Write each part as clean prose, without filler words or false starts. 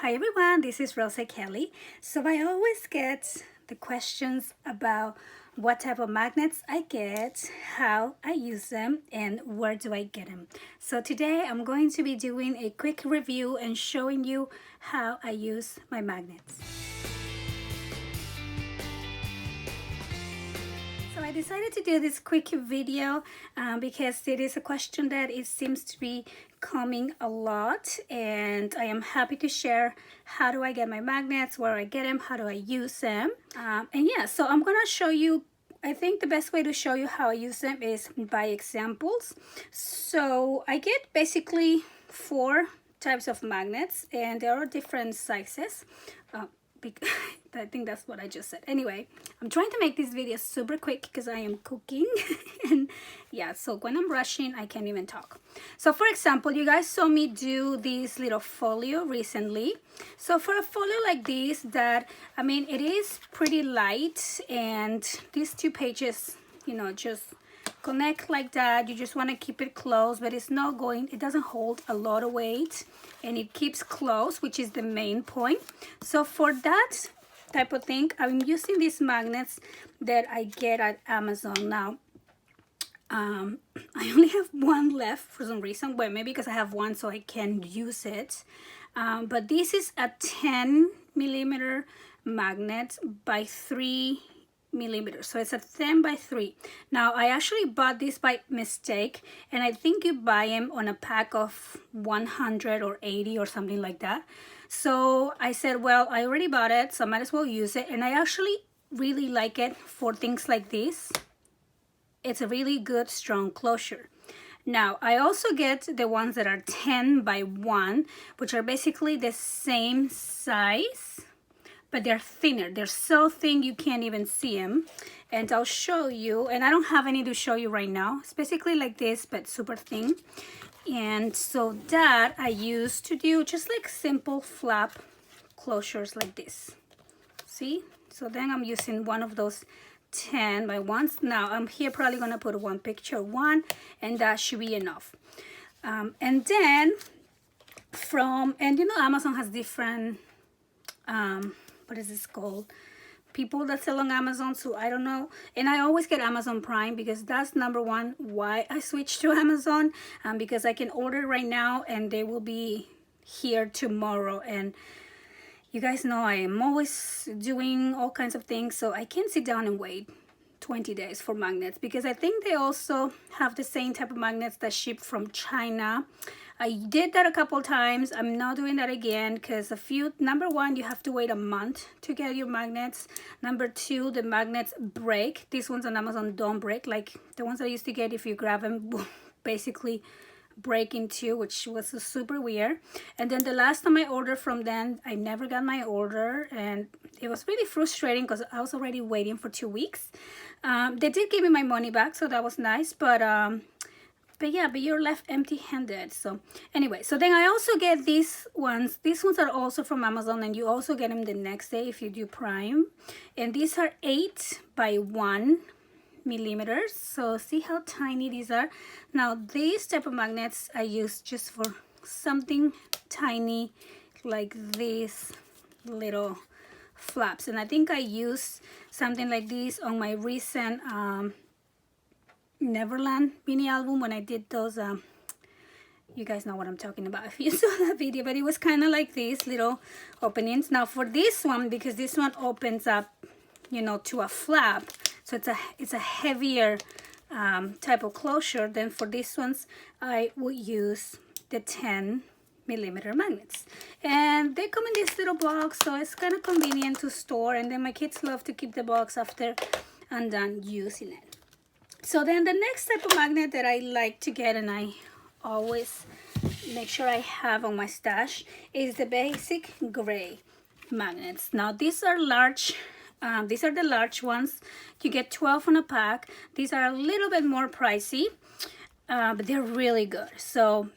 Hi everyone, this is Rosa Kelly. So I always get the questions about what type of magnets I get, how I use them, and where do I get them. So today I'm going to be doing a quick review and showing you how I use my magnets. So I decided to do this quick video because it is a question that it seems to be coming a lot, and I am happy to share how do I get my magnets, where I get them, how do I use them. And yeah, so I'm gonna show you, I think the best way to show you how I use them is by examples. So I get basically 4 types of magnets, and there are different sizes. I think that's what I just said. Anyway, I'm trying to make this video super quick because I am cooking and yeah, so when I'm rushing I can't even talk. So for example, you guys saw me do this little folio recently. So for a folio like this, that I mean, it is pretty light, and these 2 pages, you know, just connect like that. You just want to keep it close, but it's not going, it doesn't hold a lot of weight, and it keeps close, which is the main point. So for that type of thing, I'm using these magnets that I get at Amazon. Now I only have one left for some reason. Well, maybe because I have one so I can use it, but this is a 10 millimeter magnet by 3 millimeters, so it's a 10 by 3. Now I actually bought this by mistake, and I think you buy them on a pack of 100 or 80 or something like that. So I said, well, I already bought it, so I might as well use it, and I actually really like it for things like this. It's a really good strong closure. Now I also get the ones that are 10 by 1, which are basically the same size, but they're thinner. They're so thin you can't even see them, and I'll show you. And I don't have any to show you right now. It's basically like this, but super thin. And so that I use to do just like simple flap closures like this. See? So then I'm using one of those 10 by 1s. Now I'm here probably gonna put one picture of one, and that should be enough. And then and you know, Amazon has different what is this called, people that sell on Amazon, so I don't know. And I always get Amazon Prime because that's number one why I switched to Amazon, because I can order right now and they will be here tomorrow. And you guys know I am always doing all kinds of things, so I can't sit down and wait 20 days for magnets, because I think they also have the same type of magnets that ship from China. I did that a couple times. I'm not doing that again because number one, you have to wait a month to get your magnets. Number two, the magnets break. These ones on Amazon don't break. Like the ones I used to get, if you grab them, basically break in two, which was super weird. And then the last time I ordered from them, I never got my order, and it was really frustrating because I was already waiting for 2 weeks. They did give me my money back, so that was nice, but yeah, but you're left empty-handed. So anyway, so then I also get these ones. These ones are also from Amazon, and you also get them the next day if you do Prime. And these are 8 by 1 millimeters. So see how tiny these are. Now these type of magnets I use just for something tiny like these little flaps. And I think I used something like this on my recent Neverland mini album when I did those. You guys know what I'm talking about if you saw that video, but it was kind of like these little openings. Now for this one, because this one opens up, you know, to a flap, so it's a heavier type of closure. Then for these ones I would use the 10 millimeter magnets, and they come in this little box, so it's kind of convenient to store. And then my kids love to keep the box after I'm done using it. So then the next type of magnet that I like to get, and I always make sure I have on my stash, is the basic gray magnets. Now these are large. These are the large ones. You get 12 on a pack. These are a little bit more pricey, but they're really good. So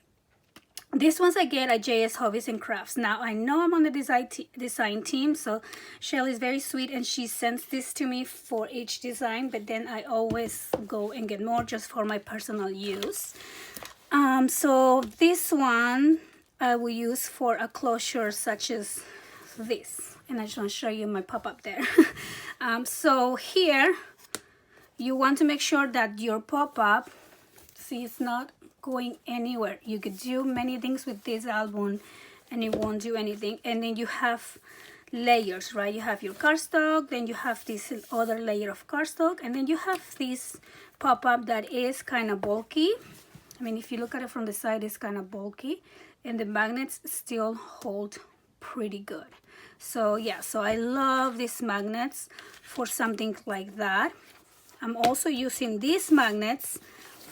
these ones I get at JS Hobbies and Crafts. Now I know I'm on the design team, so Shelly is very sweet and she sends this to me for each design, but then I always go and get more just for my personal use. So this one I will use for a closure such as this. And I just want to show you my pop-up there. So here, you want to make sure that your pop-up, see, it's not going anywhere. You could do many things with this album and it won't do anything. And then you have layers, right? You have your cardstock, then you have this other layer of cardstock, and then you have this pop-up that is kind of bulky. I mean, if you look at it from the side, it's kind of bulky, and the magnets still hold pretty good. So yeah, so I love these magnets for something like that. I'm also using these magnets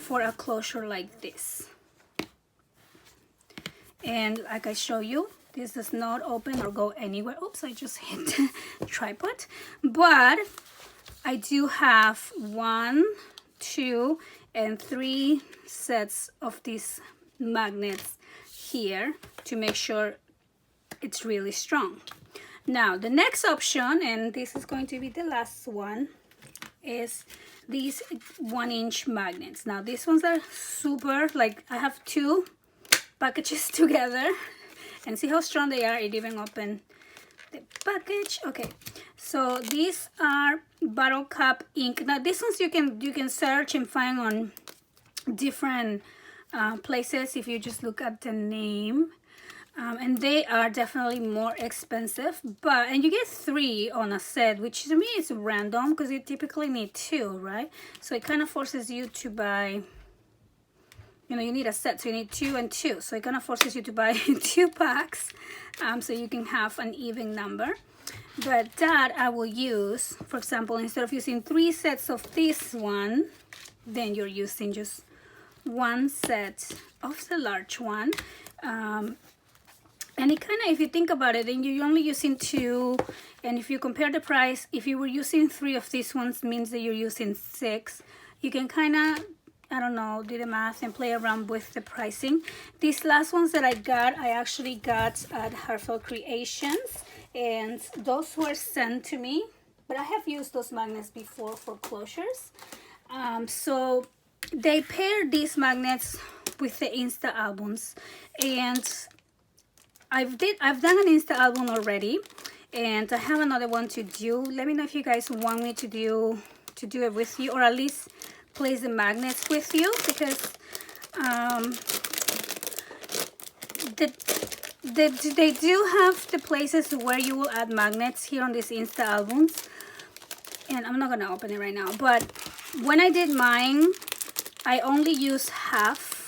for a closure like this. And like I show you, this does not open or go anywhere. Oops, I just hit the tripod. But I do have 1, 2, and 3 sets of these magnets here to make sure it's really strong. Now, the next option, and this is going to be the last one, is these 1-inch magnets. Now, these ones are super, like I have 2 packages together. And see how strong they are. It even opened the package. Okay, so these are bottle cap ink. Now these ones you can search and find on different places if you just look at the name. And they are definitely more expensive, and you get 3 on a set, which to me is random because you typically need 2, right? So it kind of forces you to buy, you know, you need a set, so you need 2 and 2. So it kind of forces you to buy 2 packs so you can have an even number. But that I will use, for example, instead of using 3 sets of this one, then you're using just 1 set of the large one. And it kind of, if you think about it, then you're only using 2. And if you compare the price, if you were using 3 of these ones, means that you're using 6. You can kind of, I don't know, do the math and play around with the pricing. These last ones that I got, I actually got at Heartfelt Creations, and those were sent to me, but I have used those magnets before for closures. So they pair these magnets with the Insta albums, and I've done an Insta album already, and I have another one to do. Let me know if you guys want me to do it with you, or at least place the magnets with you, because they do have the places where you will add magnets here on these Insta albums. And I'm not gonna open it right now, but when I did mine, I only used half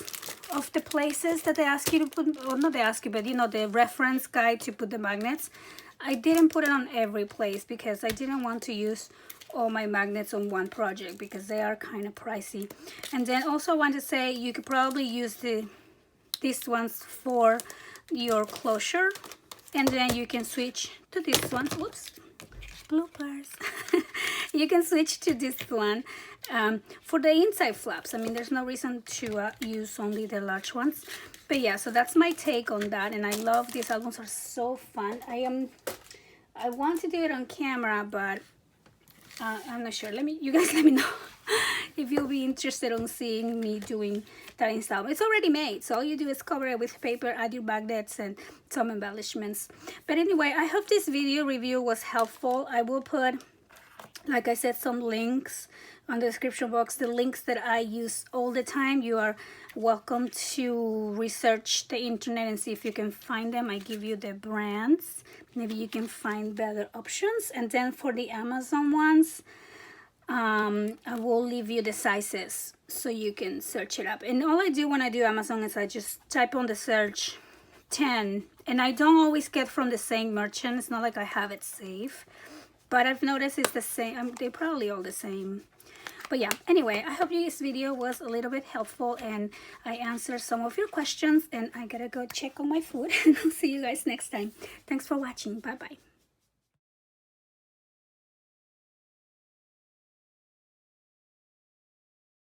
of the places that they ask you to put, or not they ask you, but you know, the reference guide to put the magnets. I didn't put it on every place because I didn't want to use all my magnets on one project because they are kind of pricey. And then also I want to say you could probably use these ones for your closure, and then you can switch to this one. Whoops, bloopers. You can switch to this one for the inside flaps. I mean, there's no reason to use only the large ones. But yeah, so that's my take on that, and I love these albums. Are so fun. I want to do it on camera, but I'm not sure. You guys let me know if you'll be interested in seeing me doing that installment. It's already made, so all you do is cover it with paper, add your magnets, and some embellishments. But anyway, I hope this video review was helpful. I will put, like I said, some links on the description box, the links that I use all the time. You are welcome to research the internet and see if you can find them. I give you the brands. Maybe you can find better options. And then for the Amazon ones, I will leave you the sizes so you can search it up. And all I do when I do Amazon is I just type on the search 10, and I don't always get from the same merchant. It's not like I have it saved, but I've noticed it's the same. They're probably all the same. But yeah, anyway, I hope this video was a little bit helpful and I answered some of your questions, and I gotta go check on my food and I'll see you guys next time. Thanks for watching. Bye bye.